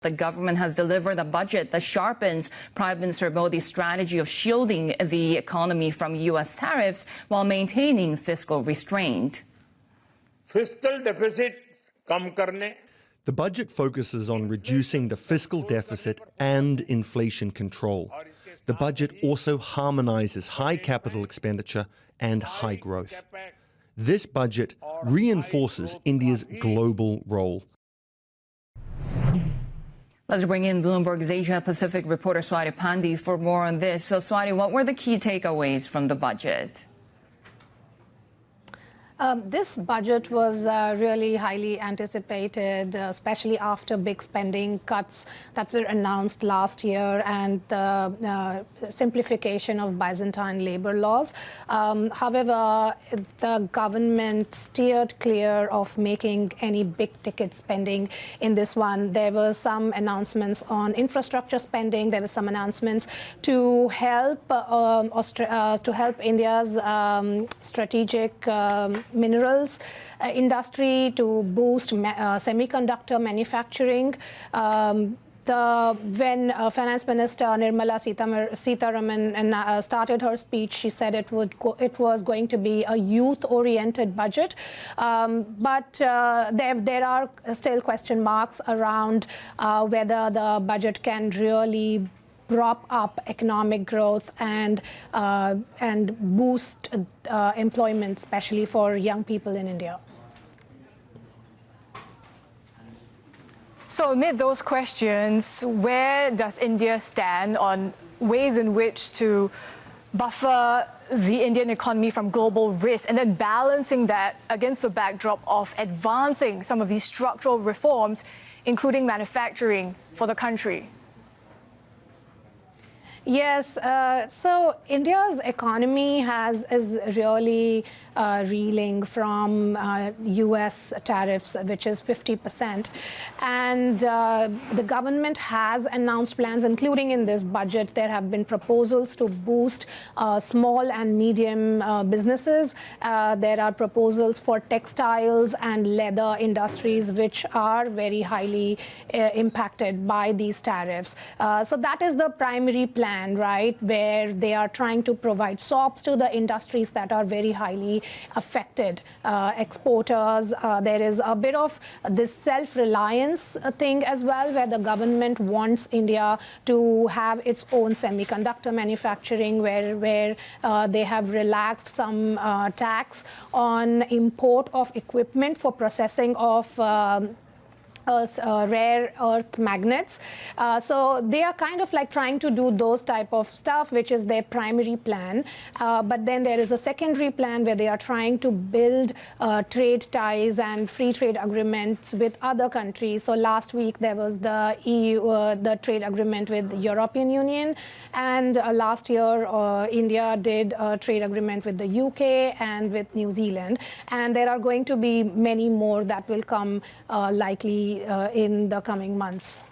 The government has delivered a budget that sharpens Prime Minister Modi's strategy of shielding the economy from U.S. tariffs while maintaining fiscal restraint. Fiscal deficit kam karne. The budget focuses on reducing the fiscal deficit and inflation control. The budget also harmonizes high capital expenditure and high growth. This budget reinforces India's global role. Let's bring in Bloomberg's Asia-Pacific reporter Swati Pandey for more on this. So, Swati, what were the key takeaways from the budget? This budget was really highly anticipated, especially after big spending cuts that were announced last year and the simplification of Byzantine labor laws. However, the government steered clear of making any big-ticket spending in this one. There were some announcements on infrastructure spending. There were some announcements to help India's strategic minerals industry, to boost semiconductor manufacturing. When Finance Minister Nirmala Sitharaman started her speech, she said it was going to be a youth-oriented budget. But there are still question marks around whether the budget can really prop up economic growth and boost employment, especially for young people in India. So amid those questions, where does India stand on ways in which to buffer the Indian economy from global risk, and then balancing that against the backdrop of advancing some of these structural reforms, including manufacturing for the country? Yes, so India's economy is really reeling from U.S. tariffs, which is 50%. And the government has announced plans, including in this budget. There have been proposals to boost small and medium businesses. There are proposals for textiles and leather industries, which are very highly impacted by these tariffs. So that is the primary plan, right, where they are trying to provide SOPs to the industries that are very highly affected. Exporters, there is a bit of this self-reliance thing as well, where the government wants India to have its own semiconductor manufacturing, where they have relaxed some tax on import of equipment for processing of rare earth magnets. So they are kind of like trying to do those type of stuff, which is their primary plan. But then there is a secondary plan where they are trying to build trade ties and free trade agreements with other countries. So last week there was the EU, the trade agreement with the European Union. And last year, India did a trade agreement with the UK and with New Zealand. And there are going to be many more that will come likely in the coming months.